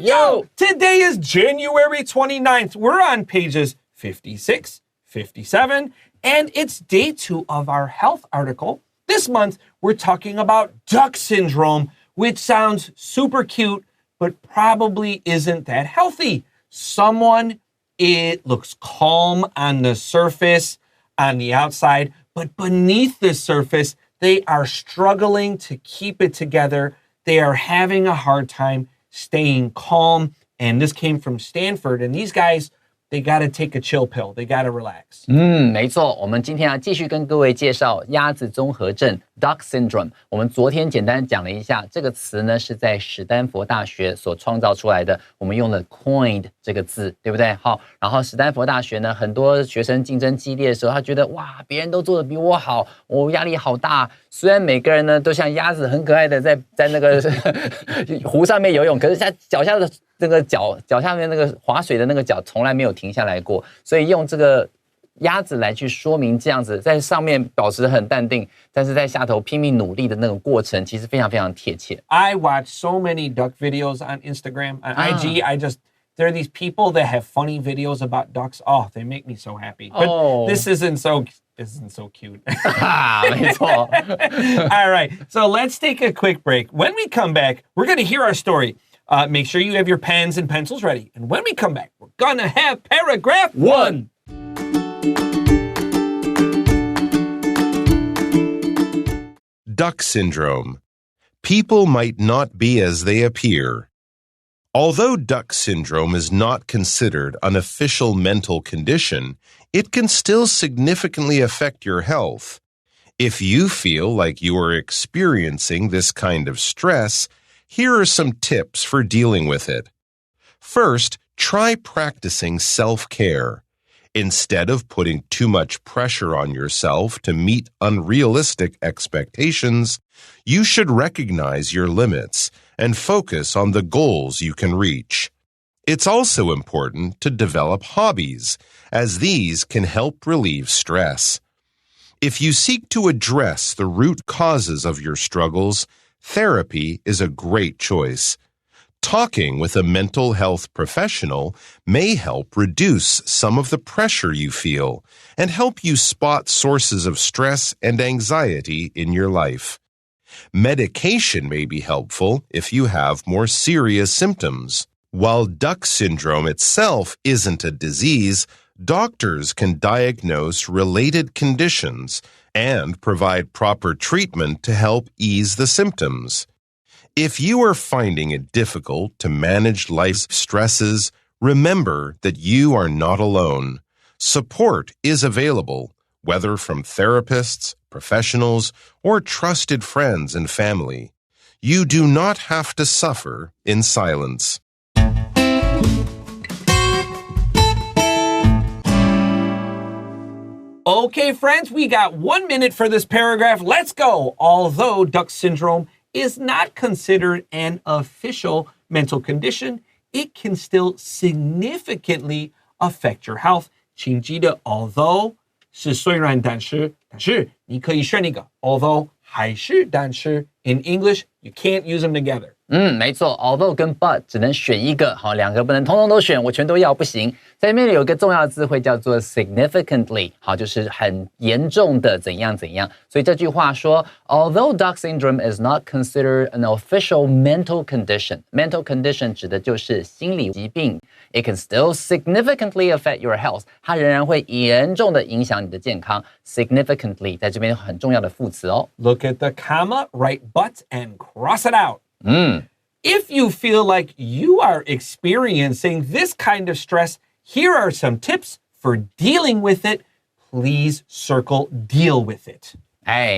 Yo! Today is January 29th. We're on pages 56, 57, and it's day 2 of our health article. This month, we're talking about duck syndrome, which sounds super cute, but probably isn't that healthy. It looks calm on the surface, on the outside, but beneath the surface, they are struggling to keep it together. They are having a hard time staying calm. And this came from Stanford. And these guys, they got to take a chill pill. They got to relax. 没错，我们今天继续跟各位介绍鸭子综合症 Duck Syndrome。我们昨天简单讲了一下，这个词呢是在史丹佛大学所创造出来的。我们用了 coined 这个字，对不对？好，然后史丹佛大学呢，很多学生竞争激烈的时候，他觉得哇，别人都做得比我好，我压力好大。虽然每个人呢都像鸭子很可爱的在那个湖上面游泳，可是他脚下的这个脚下面那个划水的那个脚从来没有停下来过，所以用这个鸭子来去说明这样子在上面保持很淡定，但是在下头拼命努力的那个过程，其实非常非常贴切。I watch so many duck videos on Instagram, on IG. There are these people that have funny videos about ducks. Oh, they make me so happy. But this isn't so cute. 没错。All right, so let's take a quick break. When we come back, we're going to hear our story. Make sure you have your pens and pencils ready. And when we come back, we're going to have paragraph 1. Duck syndrome. People might not be as they appear. Although duck syndrome is not considered an official mental condition, it can still significantly affect your health. If you feel like you are experiencing this kind of stress, here are some tips for dealing with it. First, try practicing self-care. Instead of putting too much pressure on yourself to meet unrealistic expectations, you should recognize your limits and focus on the goals you can reach. It's also important to develop hobbies, as these can help relieve stress. If you seek to address the root causes of your struggles, therapy is a great choice. Talking with a mental health professional may help reduce some of the pressure you feel and help you spot sources of stress and anxiety in your life. Medication may be helpful if you have more serious symptoms. While duck syndrome itself isn't a disease, doctors can diagnose related conditions and provide proper treatment to help ease the symptoms. If you are finding it difficult to manage life's stresses, remember that you are not alone. Support is available, whether from therapists, professionals, or trusted friends and family. You do not have to suffer in silence. Okay, friends, we got 1 minute for this paragraph. Let's go. Although duck syndrome is not considered an official mental condition, it can still significantly affect your health. 请记得 although 是虽然但是你可以选一个 although 还是但是 in English you can't use them together. 没错 although 跟 but 只能选一个，好，两个不能通通都选，我全都要不行。在这边有一个重要的字汇叫做 significantly， 好，就是很严重的怎样怎样。所以这句话说 although Duck syndrome is not considered an official mental condition， mental condition 指的就是心理疾病， it can still significantly affect your health， 它仍然会严重的影响你的健康。significantly 在这边很重要的副词哦。Look at the comma, write but and cross it out. If you feel like you are experiencing this kind of stress, here are some tips for dealing with it. Please circle deal with it.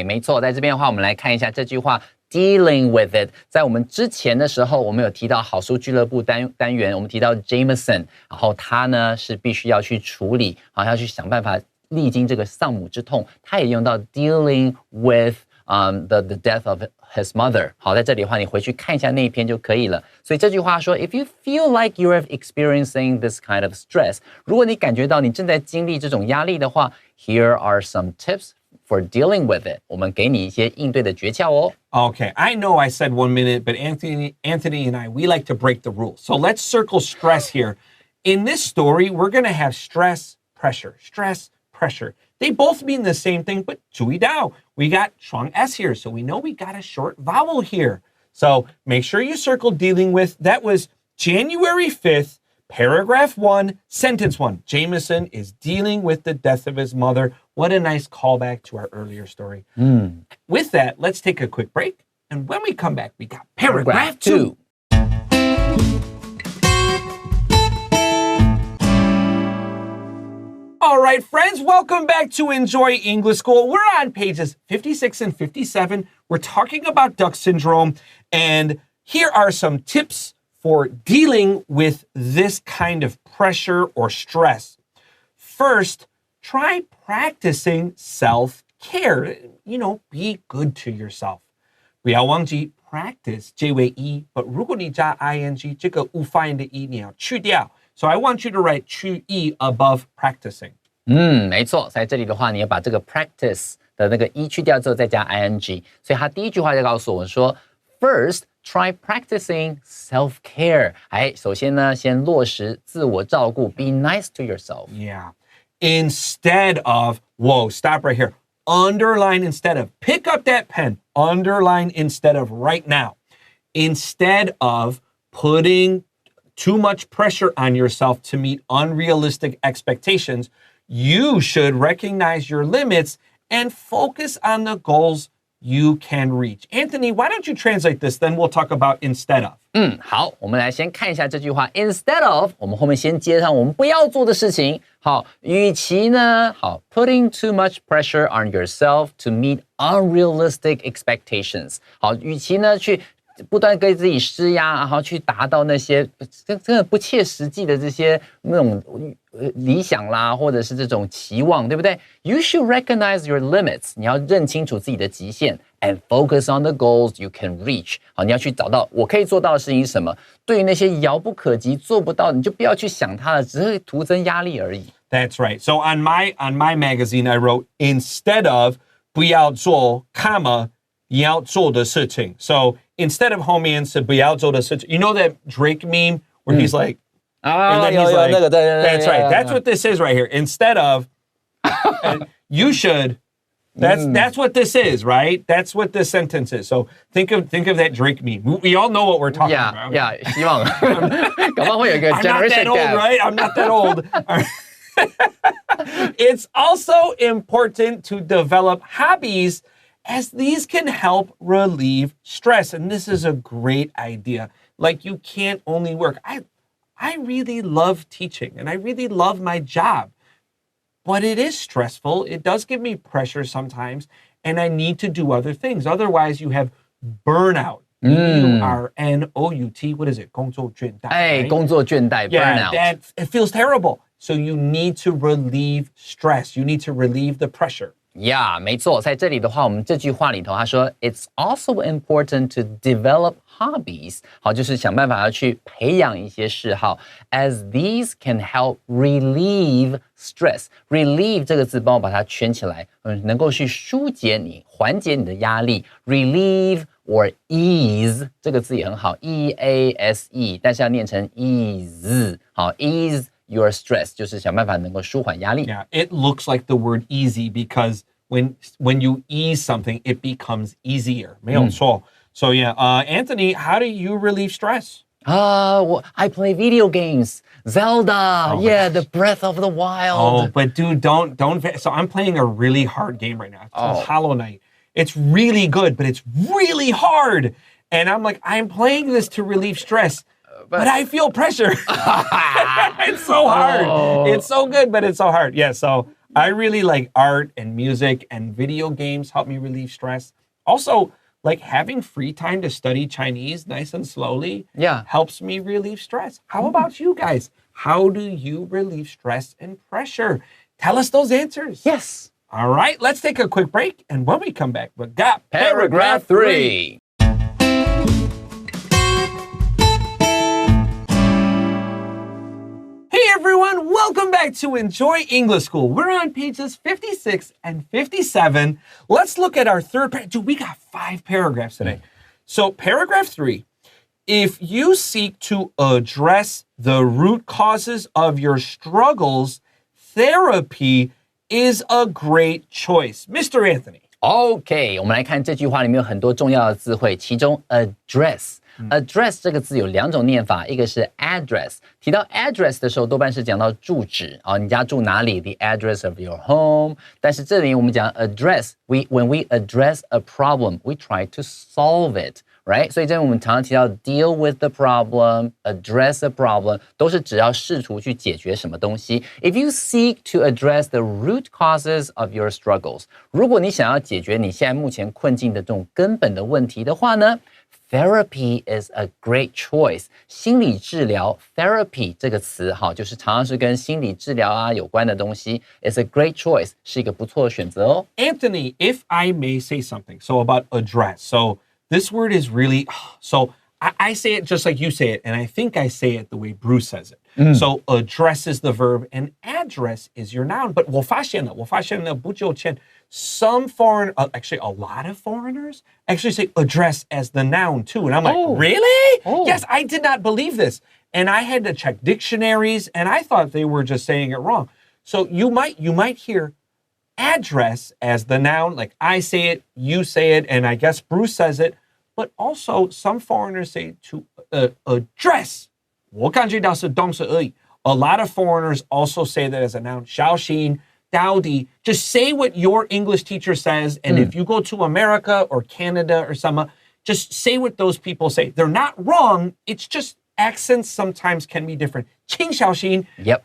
没错，在这边的话，我们来看一下这句话 dealing with it。在我们之前的时候，我们有提到好书俱乐部单元，我们提到 Jameson， 然后他呢是必须要去处理，要去想办法历经这个丧母之痛，他也用到 dealing with the death of his mother。 好，在这里的话你回去看一下那一篇就可以了。所以这句话说 if you feel like you're experiencing this kind of stress， 如果你感觉到你正在经历这种压力的话， here are some tips for dealing with it. 我们给你一些应对的诀窍哦。Okay, I know I said 1 minute, but Anthony and I, we like to break the rules. So let's circle stress here. In this story, we're going to have stress, pressure, stress, pressure. They both mean the same thing, but 注意到, we got strong S here, so we know we got a short vowel here. So make sure you circle dealing with. That was January 5th, paragraph 1, sentence 1. Jameson is dealing with the death of his mother. What a nice callback to our earlier story. With that, let's take a quick break. And when we come back, we got paragraph 2. All right, friends, welcome back to Enjoy English School. We're on pages 56 and 57. We're talking about duck syndrome, and here are some tips for dealing with this kind of pressure or stress. First, try practicing self-care. You know, be good to yourself. 不要忘记 practice 结尾 e, but 如果你加 ing, 这个无发音的 e 你要去掉. So I want you to write 去 e above practicing. 没错，在这里的话，你要把这个 practice 的那个 e 去掉之后，再加 ing。所以他第一句话就告诉我们说 ，First, try practicing self-care. 首先呢，先落实自我照顾 ，be nice to yourself. Yeah. Instead of, whoa, stop right here. Underline instead of. Pick up that pen. Underline instead of right now. Instead of putting too much pressure on yourself to meet unrealistic expectations, you should recognize your limits and focus on the goals you can reach. Anthony, why don't you translate this? Then we'll talk about instead of. 好，我们来先看一下这句话 ，instead of， 我们后面先接上我们不要做的事情。好，与其呢，好 ，putting too much pressure on yourself to meet unrealistic expectations。好，与其呢去不断给自己施压，然后去达到那些真的不切实际的这些那种理想啦，或者是这种期望，对不对 ？You should recognize your limits， 你要认清楚自己的极限 ，and focus on the goals you can reach。好，你要去找到我可以做到的事情是什么。对于那些遥不可及、做不到，你就不要去想它了，只会徒增压力而已。That's right. So on my magazine, I wrote instead of 不要做 comma 要做的事情. So instead of 后面是不要做的事情. You know that Drake meme where he's like, and then he's like, that's right. That's what this is right here. Instead of, and you should. That's what this is, right? That's what this sentence is. So think of that Drake meme. We all know what we're talking about. Yeah, 希望搞不好会有一个 generation I'm not that old, right? I'm not that old. It's also important to develop hobbies as these can help relieve stress. And this is a great idea. Like you can't only work. I really love teaching and I really love my job, but it is stressful. It does give me pressure sometimes and I need to do other things. Otherwise you have burnout. B-U-R-N-O-U-T. What is it? 工作倦怠. 工作倦怠 burnout. Yeah, it feels terrible. So you need to relieve stress. You need to relieve the pressure. Yeah, 没错，在这里的话，我们这句话里头，他说 It's also important to develop hobbies。好，就是想办法要去培养一些嗜好 ，as these can help relieve stress。relieve 这个字，帮我把它圈起来，能够去疏解你、缓解你的压力。relieve or ease 这个字也很好 ，E-A-S-E， 但是要念成 ease。好 ，ease your stress 就是想办法能够舒缓压力。Yeah, it looks like the word easy because when you ease something, it becomes easier. 没有错。So yeah, Anthony, how do you relieve stress? I play video games. Zelda, The Breath of the Wild. Oh, but dude, don't. So I'm playing a really hard game right now. It's called Hollow Knight. It's really good, but it's really hard. And I'm like, I'm playing this to relieve stress. But I feel pressure. It's so hard. It's so good, but it's so hard. Yeah, so I really like art and music and video games help me relieve stress. Also, like having free time to study Chinese nice and slowly helps me relieve stress. How about you guys? How do you relieve stress and pressure? Tell us those answers. Yes. All right, let's take a quick break. And when we come back, we got Paragraph 3. Hey everyone, welcome back to Enjoy English School. We're on pages 56 and 57. Let's look at our third paragraph. Dude, we got 5 paragraphs today. So paragraph 3, if you seek to address the root causes of your struggles, therapy is a great choice. Mr. Anthony. OK，我们来看这句话里面有很多重要的字汇，其中 address。address 这个字有2种念法，一个是 address。提到 address 的时候，多半是讲到住址啊，你家住哪里 ？The address of your home。但是这里我们讲 address，when we address a problem, we try to solve it。Right， 所以这边我们常常提到 deal with the problem, address a problem， 都是只要试图去解决什么东西。If you seek to address the root causes of your struggles， 如果你想要解决你现在目前困境的这种根本的问题的话呢，Therapy is a great choice。心理治疗 therapy 这个词，哈，就是常常是跟心理治疗啊有关的东西。Is a great choice， 是一个不错的选择哦。Anthony, if I may say something, so about address. So this word is really, so I say it just like you say it, and I think I say it the way Bruce says it. So address is the verb, and address is your noun. But 我发现了不久前 some foreign, actually a lot of foreigners actually say address as the noun too. And I'm like, really? Yes, I did not believe this. And I had to check dictionaries, and I thought they were just saying it wrong. So you might hear address as the noun, like I say it, you say it, and I guess Bruce says it. But also some foreigners say to address. 我感觉到是动词而已. A lot of foreigners also say that as a noun. 小心 Dowdy, just say what your English teacher says, and if you go to America or Canada or some, just say what those people say. They're not wrong. It's just accents sometimes can be different. 请小心. Yep.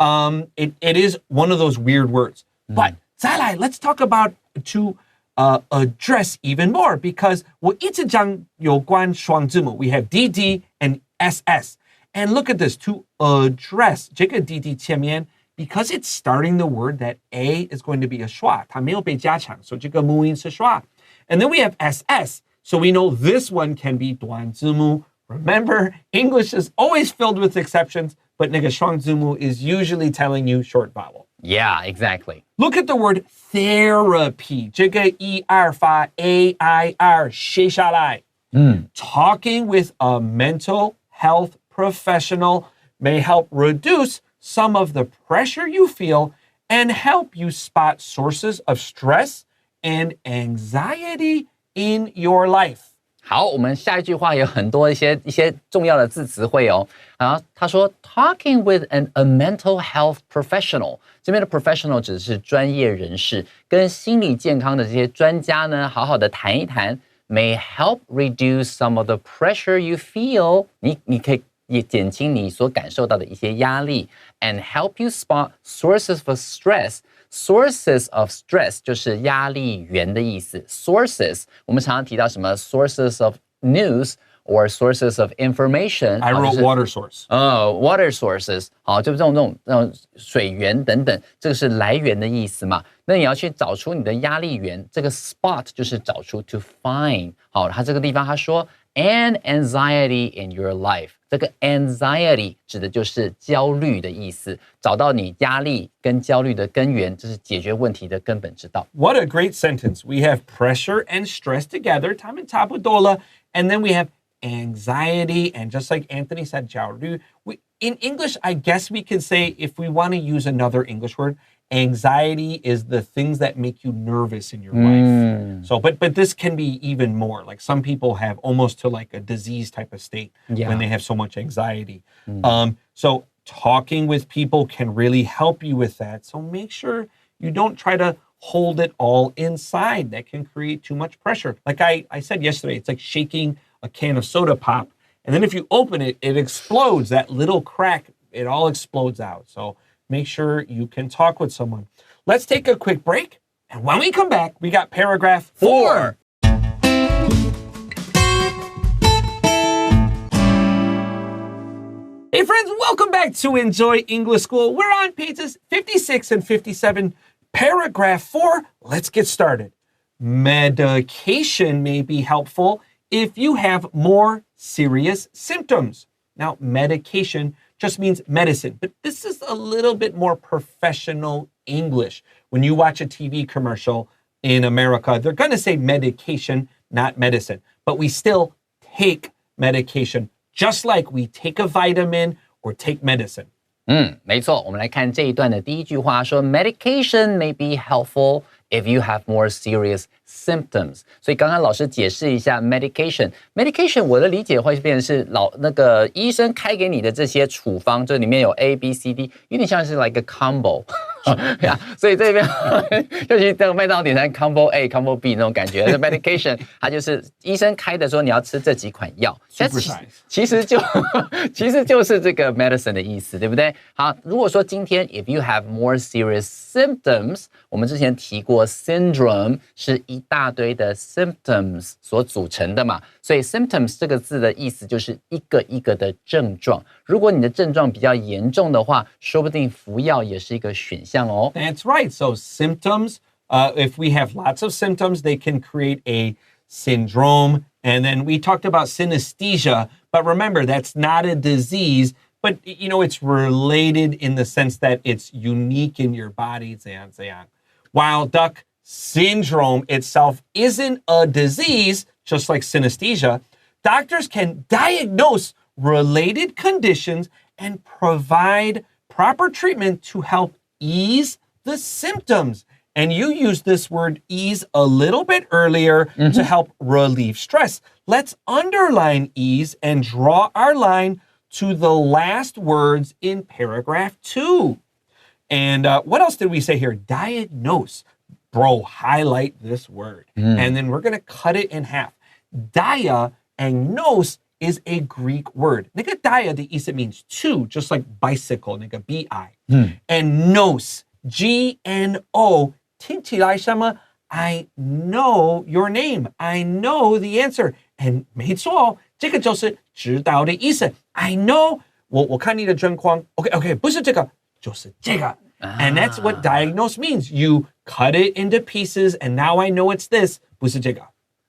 It is one of those weird words. But 再来, let's talk about to address even more, because 我一直讲有关双字母. We have DD and SS. And look at this, to address, 这个 DD 前面, because it's starting the word, that A is going to be a schwa. 它没有被加强, so 这个母音是schwa. And then we have SS, so we know this one can be 短字母. Remember, English is always filled with exceptions, but 那个双字母 is usually telling you short vowel. Yeah, exactly. Look at the word therapy. 这个 ER 发 AIR 写下来. Talking with a mental health professional may help reduce some of the pressure you feel and help you spot sources of stress and anxiety in your life. 好，我们下一句话有很多一些重要的字词汇哦。然后他说 talking with a mental health professional， 这边的 professional 指的是专业人士，跟心理健康的这些专家呢，好好的谈一谈 ，may help reduce some of the pressure you feel。你可以也减轻你所感受到的一些压力 ，and help you spot sources of stress。Sources of stress 就是压力源的意思。Sources 我们常常提到什么 sources of news or sources of information。 I wrote water source. Water sources 好，就是这种水源等等，这个是来源的意思嘛。那你要去找出你的压力源，这个 spot 就是找出 to find。好，它这个地方他说 an anxiety in your life。这个 anxiety 指的就是焦虑的意思，找到你压力跟焦虑的根源，这是解决问题的根本之道。What a great sentence. We have pressure and stress together, 他们差不多了, and then we have anxiety, and just like Anthony said, 焦虑. In English, I guess we could say, if we want to use another English word, anxiety is the things that make you nervous in your life. So, but this can be even more. Like some people have almost to like a disease type of state when they have so much anxiety. So talking with people can really help you with that. So make sure you don't try to hold it all inside. That can create too much pressure. Like I said yesterday, it's like shaking a can of soda pop. And then if you open it, it explodes. That little crack, it all explodes out. So make sure you can talk with someone. Let's take a quick break. And when we come back, we got paragraph 4. Hey friends, welcome back to Enjoy English School. We're on pages 56 and 57. Paragraph 4, let's get started. Medication may be helpful if you have more serious symptoms. Now, medication just means medicine, but this is a little bit more professional English. When you watch a TV commercial in America, they're going to say medication, not medicine, but we still take medication, just like we take a vitamin or take medicine. 没错，我们来看这一段的第一句话，说 medication may be helpful if you have more serious symptoms。所以刚刚老师解释一下 medication，medication 我的理解会变成是那个医生开给你的这些处方，这里面有 A B C D， 有点像是 like a combo。所以这边尤其这个麦当劳点餐 combo A、combo B 那种感觉，medication 它就是医生开的说你要吃这几款药，其实就是这个 medicine 的意思，对不对？好，如果说今天 if you have more serious symptoms， 我们之前提过 syndrome 是一大堆的 symptoms 所组成的嘛，所以 symptoms 这个字的意思就是一个一个的症状。如果你的症状比较严重的话，说不定服药也是一个选项哦。That's right. So symptoms, if we have lots of symptoms, they can create a syndrome. And then we talked about synesthesia, but remember, that's not a disease, but you know, it's related in the sense that it's unique in your body. While Duck syndrome itself isn't a disease, just like synesthesia, doctors can diagnose related conditions and provide proper treatment to help ease the symptoms. And you used this word ease a little bit earlier to help relieve stress. Let's underline ease and draw our line to the last words in paragraph 2. And what else did we say here? Diagnose. Bro, highlight this word. And then we're going to cut it in half. Dia and nose is a Greek word. 那个 dia 的意思 means to, just like bicycle, 那个 bi. And nose, G-N-O, 听起来什么? I know your name. I know the answer. And 没错，这个就是知道的意思。I know, 我看你的状况。Okay, 不是这个，就是这个。And that's what diagnose means. You cut it into pieces, and now I know it's this. 不是这个。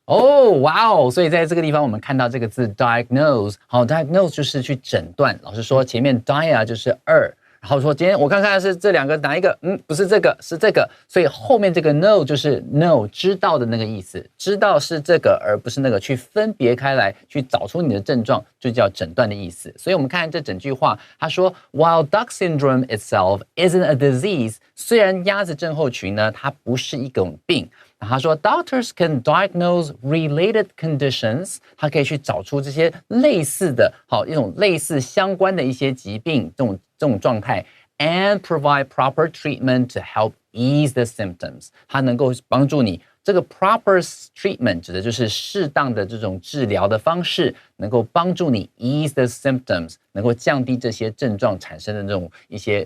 哦，哇哦！所以在这个地方，我们看到这个字 diagnose， 好 ，diagnose 就是去诊断。老师说前面 dia 就是2，然后说今天我看看是这两个哪一个？不是这个，是这个。所以后面这个 know 就是 know 知道的那个意思，知道是这个而不是那个，去分别开来，去找出你的症状，就叫诊断的意思。所以我们看这整句话，他说 While Duck syndrome itself isn't a disease， 虽然鸭子症候群呢，它不是一种病。他说 Doctors can diagnose related conditions， 他可以去找出这些类似的，好一种类似相关的一些疾病，这种状态 ，and provide proper treatment to help ease the symptoms， 它能够帮助你。这个 proper treatment 指的就是适当的这种治疗的方式，能够帮助你 ease the symptoms， 能够降低这些症状产生的这种一些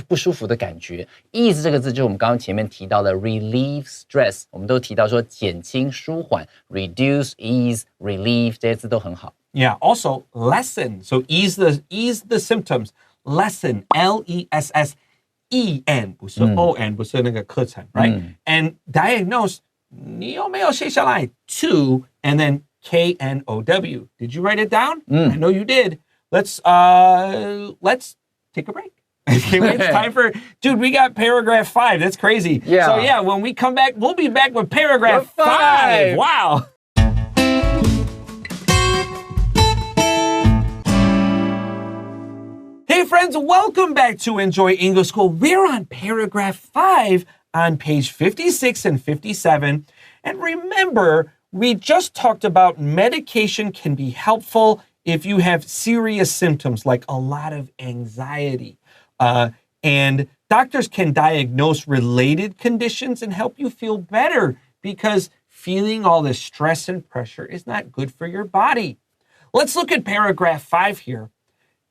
不舒服的感觉。ease 这个字就是我们刚刚前面提到的 relieve stress， 我们都提到说减轻舒缓 reduce ease relieve 这些字都很好。Yeah, also lessen. So ease the symptoms. Lessen, L-E-S-S-E-N 不是 O-N 不是那个课程 right? And diagnose 你有没有写下来 to and then K-N-O-W. Did you write it down? I know you did. Let's take a break. Okay, it's time for, dude, we got paragraph 5. That's crazy. Yeah. So yeah, when we come back, we'll be back with paragraph 5. Wow. Hey friends, welcome back to Enjoy English School. We're on paragraph 5 on page 56 and 57. And remember, we just talked about medication can be helpful if you have serious symptoms like a lot of anxiety. And doctors can diagnose related conditions and help you feel better because feeling all this stress and pressure is not good for your body. Let's look at paragraph 5 here.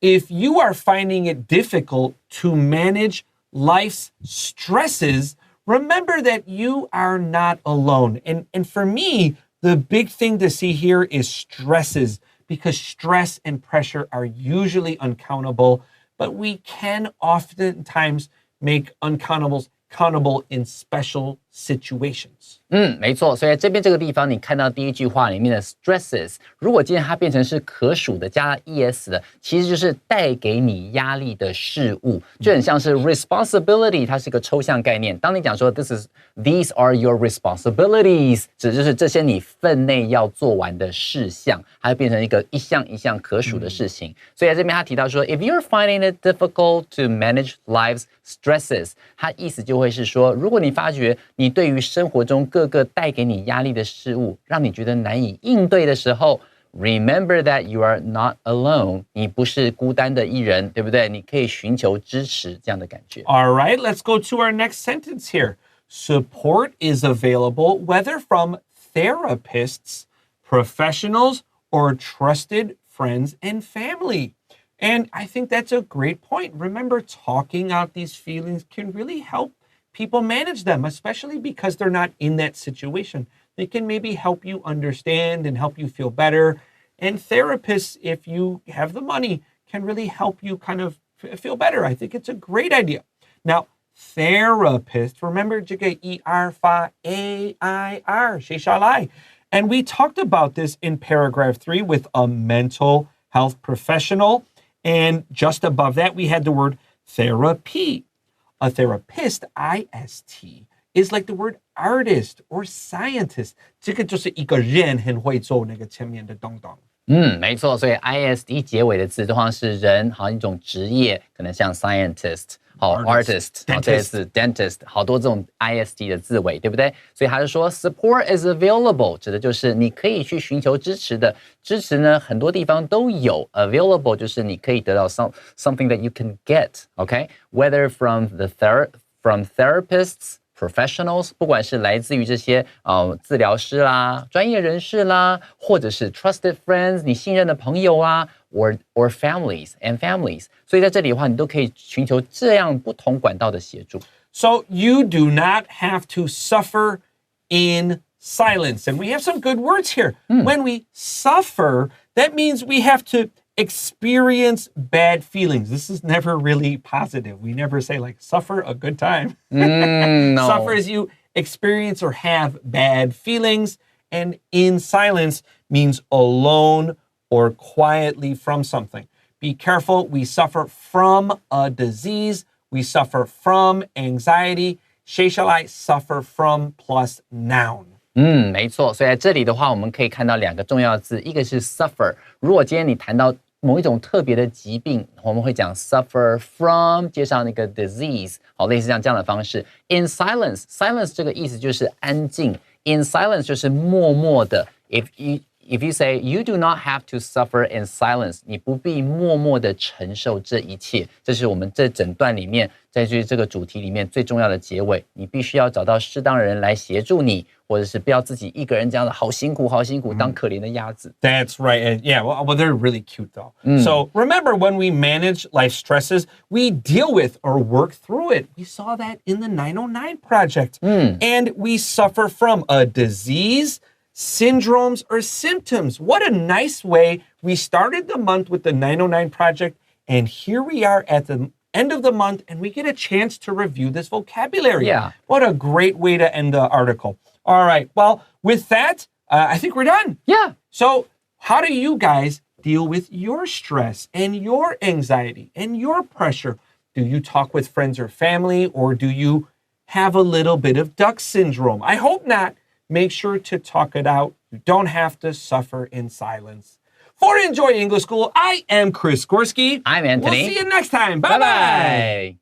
If you are finding it difficult to manage life's stresses, remember that you are not alone. And for me, the big thing to see here is stresses, because stress and pressure are usually uncountable, but we can oftentimes make uncountables countable in special situations. 没错，所以在这边这个地方，你看到第一句话里面的 stresses， 如果今天它变成是可数的加了 es 的，其实就是带给你压力的事物，就很像是 responsibility， 它是一个抽象概念。当你讲说 these are your responsibilities， 指就是这些你分内要做完的事项，它会变成一个一项一项可数的事情。所以在这边他提到说 ，if you're finding it difficult to manage life's stresses， 它意思就会是说，如果你发觉你对于生活中各个带给你压力的事物，让你觉得难以应对的时候 ，remember that you are not alone， 你不是孤单的一人，对不对？你可以寻求支持这样的感觉。All right, let's go to our next sentence here. Support is available whether from therapists, professionals, or trusted friends and family. And I think that's a great point. Remember, talking out these feelings can really help people manage them, especially because they're not in that situation. They can maybe help you understand and help you feel better. And therapists, if you have the money, can really help you kind of feel better. I think it's a great idea. Now, therapist, remember 这个 ER 发 AIR, 谁下来? And we talked about this in paragraph 3 with a mental health professional. And just above that, we had the word therapy. A therapist, IST, is like the word artist or scientist. 这个就是一个人很会做那个前面的东东。没错，所以 ISD 结尾的字通常是人，好像一种职业，可能像 scientist。artist， 这也是 dentist， 好多这种 ISD 的字尾，对不对？所以他就说 support is available， 指的就是你可以去寻求支持的。支持呢，很多地方都有 available， 就是你可以得到 something that you can get，OK？Whether from therapists。Professionals， 不管是来自于这些治疗师啦、专业人士啦，或者是 trusted friends， 你信任的朋友啊 ，or families and families， 所以在这里的话，你都可以寻求这样不同管道的协助。So you do not have to suffer in silence. And we have some good words here. When we suffer, that means we have to experience bad feelings. This is never really positive. We never say like suffer a good time. No. Suffer is you experience or have bad feelings. And in silence means alone or quietly from something. Be careful. We suffer from a disease. We suffer from anxiety. 谁shall I suffer from plus noun. 没错。所以在这里的话，我们可以看到两个重要的字，一个是 suffer。如果今天你谈到某一种特别的疾病，我们会讲 suffer from， 接上那个 disease， 好，类似像这样的方式。In silence， silence 这个意思就是安静。In silence 就是默默的。If you say you do not have to suffer in silence， 你不必默默的承受这一切。这是我们这整段里面，在这个主题里面最重要的结尾。你必须要找到适当的人来协助你，或者是不要自己一个人这样的好辛苦，当可怜的鸭子。That's right. And yeah, well, they're really cute though. So remember, when we manage life stresses, we deal with or work through it. We saw that in the 909 project. And we suffer from a disease, syndromes, or symptoms. What a nice way. We started the month with the 909 project, and here we are at the end of the month, and we get a chance to review this vocabulary. Yeah. What a great way to end the article. All right. Well, with that, I think we're done. Yeah. So how do you guys deal with your stress and your anxiety and your pressure? Do you talk with friends or family, or do you have a little bit of duck syndrome? I hope not. Make sure to talk it out. You don't have to suffer in silence. For Enjoy English School, I am Chris Gorski. I'm Anthony. We'll see you next time. Bye-bye. Bye-bye.